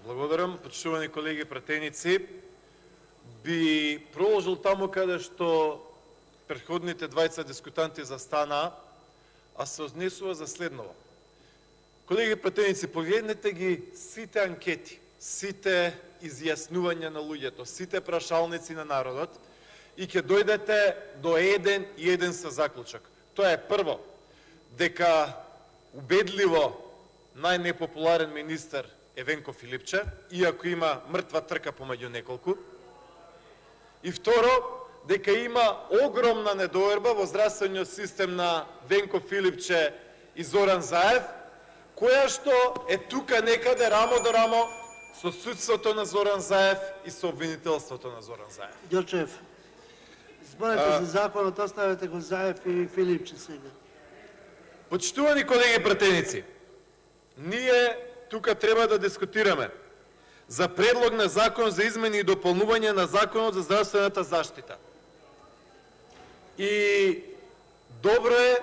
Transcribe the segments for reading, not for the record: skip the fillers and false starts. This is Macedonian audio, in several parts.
Благодарам, почитувани колеги пратеници. Би продолжил таму каде што претходните двајца дискутанти застана, а се однесува за следново. Колеги пратеници, погледнете ги сите анкети, сите изјаснувања на луѓето, сите прашалници на народот и ќе дојдете до еден со заклучок. Тоа е прво, дека убедливо најнепопуларен министер е Венко Филипче, иако има мртва трка помеѓу неколку. И второ, дека има огромна недоверба во здравствениот систем на Венко Филипче и Зоран Заев, која што е тука некаде рамо до рамо со судството на Зоран Заев и со обвинителството на Зоран Заев. Ѓорчев, зборете за законот, оставете го Заев и Филипче сега. Почитувани колеги пратеници, ние тука треба да дискутираме за предлог на закон за измени и дополнување на Законот за здравствената заштита. И добро е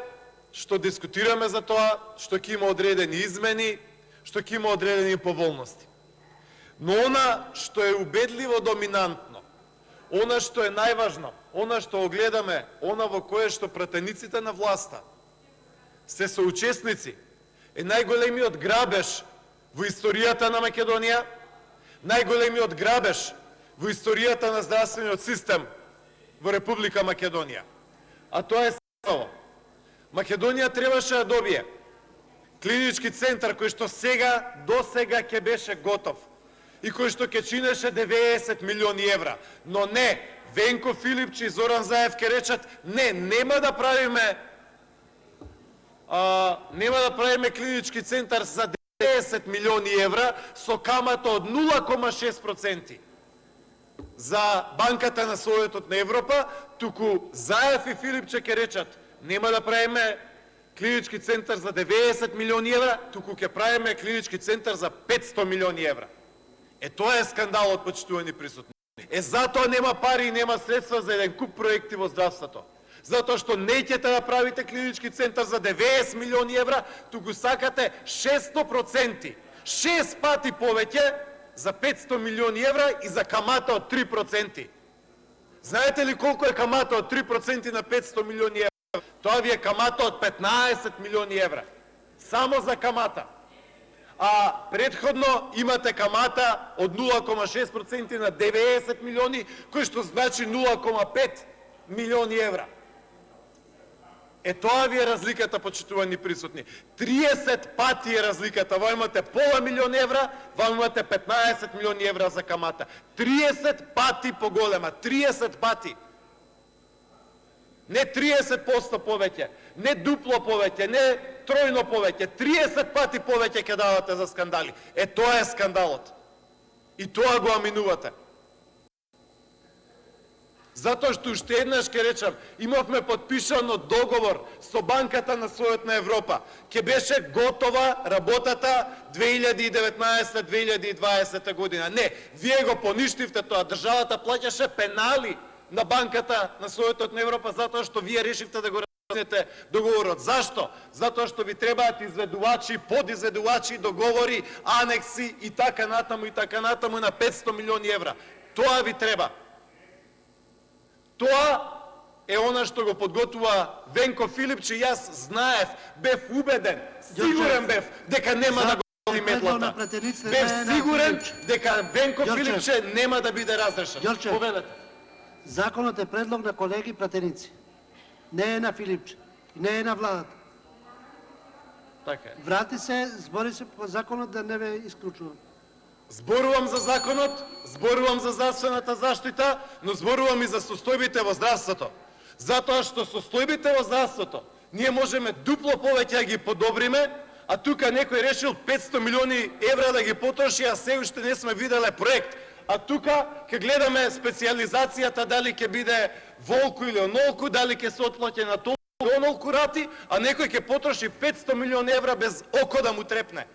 што дискутираме за тоа, што ќе има одредени измени, што ќе има одредени поволности. Но она што е убедливо доминантно, она што е најважно, она што огледаме, она во кое што пратениците на власта се соучесници, е најголемиот грабеж во историјата на Македонија, најголемиот грабеж во историјата на здравствениот систем во Република Македонија. А тоа е следното. Македонија требаше да добие клинички центар кој што до сега ќе беше готов и кој што ќе чинеше 90 милиони евра. Но не, Венко Филипче и Зоран Заев ќе речат, не, нема да правиме клинички центар за 90 милиони евра со камата од 0,6% за банката на Советот на Европа, туку Заев и Филипче ќе речат, нема да правиме клинички центар за 90 милиони евра, туку ќе правиме клинички центар за 500 милиони евра. Тоа е скандалот, почитувани присутни. Затоа нема пари и нема средства за еден куп проекти во здравството. Затоа што неќете да правите клинички центар за 90 милиони евра, туку сакате 600%, 6 пати повеќе за 500 милиони евра и за камата од 3%. Знаете ли колку е камата од 3% на 500 милиони евра? Тоа ви е камата од 15 милиони евра. Само за камата. А предходно имате камата од 0,6% на 90 милиони, кој што значи 0,5 милиони евра. Тоа ви е разликата, почитувани присутни. 30 пати е разликата. Во имате пола милион евра, во имате 15 милиони евра за камата. 30 пати поголема. 30 пати. Не 30% повеќе, не дупло повеќе, не тројно повеќе. 30 пати повеќе ќе давате за скандали. Тоа е скандалот. И тоа го аминувате. Затоа што уште еднаш ќе речам, имавме подпишано договор со Банката на Советот на Европа. Ќе беше готова работата 2019-2020 година. Не, вие го поништивте тоа. Државата плаќаше пенали на Банката на Советот на Европа затоа што вие решивте да го раскинете договорот. Зашто? Затоа што ви требаат изведувачи, подизведувачи, договори, анекси и така натаму на 500 милиони евра. Тоа ви треба. Тоа е она што го подготвува Венко Филипче. Јас знаев, бев убеден, сигурен бев дека нема да го голи метлата. Бев сигурен дека Венко Филипче нема да биде разрешен. Поведете. Законот е предлог на колеги пратеници. Не е на Филипче. Не е на владата. Така е. Врати се, збори се по законот да не ве исклучувам. Зборувам за законот, зборувам за здравствената заштита, но зборувам и за состојбите во здравството. Затоа што состојбите во здравството ние можеме дупло повеќе да ги подобриме, а тука некој решил 500 милиони евра да ги потроши, а се уште не сме виделе проект. А тука ќе гледаме специјализацијата дали ќе биде волку или онолку, дали ќе се отплаќа на толку онолку рати, а некој ќе потроши 500 милиони евра без око да му трепне.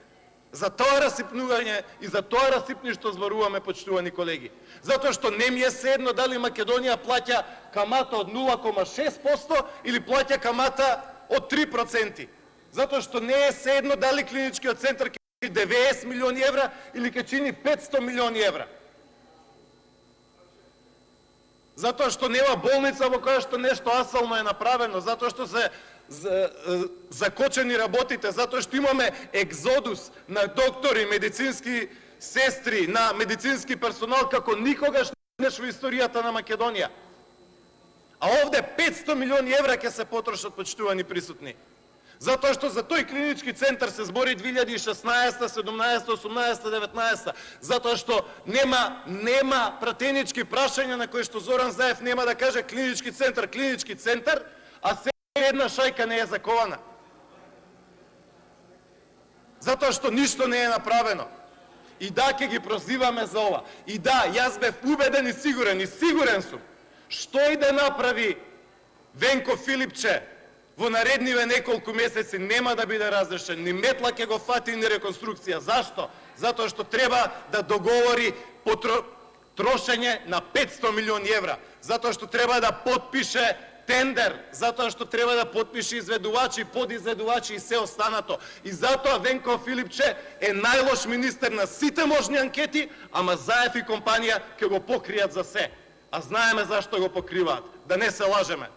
За тоа расипнување и за тоа расипништво зборуваме, почитувани колеги. Затоа што не ми е седно дали Македонија плаќа камата од 0,6% или плаќа камата од 3%. Затоа што не е седно дали клиничкиот центар ќе 90 милиони евра или ќе чини 500 милиони евра. Затоа што нема болница во која што нешто асално е направено, затоа што се закочени работите, затоа што имаме екзодус на доктори, медицински сестри, на медицински персонал како никогаш во историјата на Македонија. А овде 500 милиони евра ќе се потрошат, почитувани присутни. Затоа што за тој клинички центар се збори 2016, 17, 18, 19. Затоа што нема пратенички прашања на кои што Зоран Заев нема да каже клинички центар, а се една шајка не е закована. Затоа што ништо не е направено. И да, ќе ги прозиваме за ова. И да, јас бев убеден и сигурен сум, што и да направи Венко Филипче во наредниве неколку месеци нема да биде разрешен. Ни метла ќе го фати, ни реконструкција. Зашто? Затоа што треба да договори трошење на 500 милиони евра. Затоа што треба да потпише тендер, затоа што треба да потпише изведувачи, подизведувачи и се останато. И затоа Венко Филипче е најлош министер на сите можни анкети, ама Заев и компанија ќе го покријат за се. А знаеме зашто го покриваат. Да не се лажеме.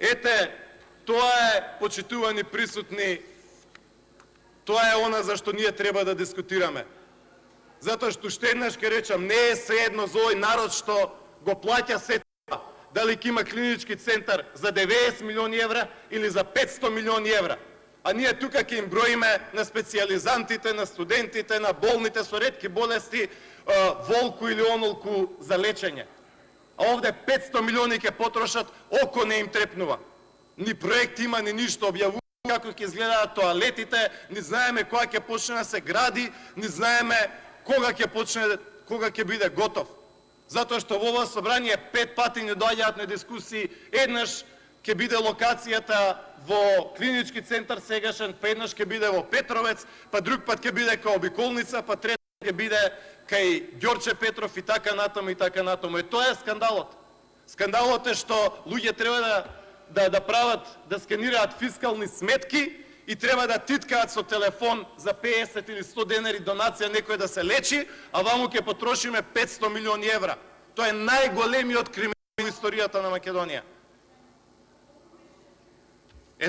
Ете, тоа е, почитувани присутни, тоа е она за што ние треба да дискутираме. Затоа што уште еднаш ќе речам, не е sejedno за овој народ што го плаќа се тоа, дали ќе има клинички центар за 90 милиони евра или за 500 милиони евра. А ние тука ќе им броиме на специјализантите, на студентите, на болните со ретки болести, волку или онолку за лечење. А овде 500 милиони ќе потрошат, око не им трепнува. Ни проект има, ни ништо, објавуваат како ќе изгледаат тоалетите, ни знаеме кога ќе почне да се гради, ни знаеме кога ќе биде готов. Затоа што во ова собрание 5 пати не доаѓаат на дискусии, еднаш ќе биде локацијата во клинички центар сегашен, па еднаш ќе биде во Петровец, па друг пат ќе биде кај обиколница, па трет ќе биде кај Ѓорче Петров и така натаму и така натаму. И тоа е скандалот. Скандалот е што луѓе треба да прават, да сканираат фискални сметки и треба да титкаат со телефон за 50 или 100 денари донација некој да се лечи, а ваму ќе потрошиме 500 милиони евра. Тоа е најголемиот криминал во историјата на Македонија.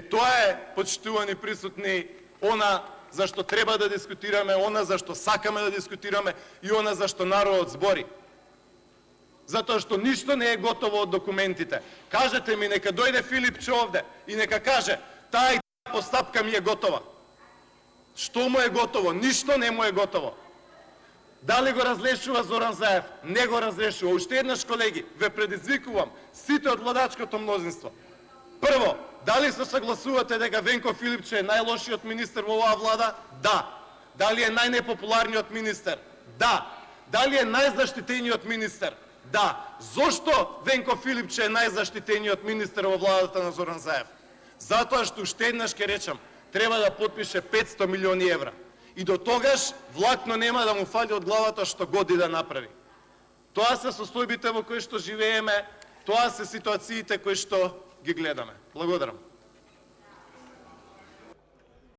Тоа е, почитувани присутни, она за што треба да дискутираме, она за што сакаме да дискутираме и она за што народот збори. Затоа што ништо не е готово од документите. Кажете ми, нека дојде Филипче овде и нека каже, таа и таа постапка ми е готова. Што му е готово? Ништо не му е готово. Дали го разрешува Зоран Заев? Не го разрешува. Уште еднаш, колеги, ве предизвикувам сите од владачкото мнозинство. Прво, дали се согласувате дека Венко Филипче е најлошиот министер во оваа влада? Да. Дали е најнепопуларниот министер? Да. Дали е најзаштитениот министер? Да. Зошто Венко Филипче е најзаштитениот министер во владата на Зоран Заев? Затоа што уште еднаш ќе речам, треба да потпише 500 милиони евра. И до тогаш влакно нема да му фали од главата што годи да направи. Тоа се состојбите во кои што живееме, тоа се ситуациите кои што ги гледаме. Благодарам.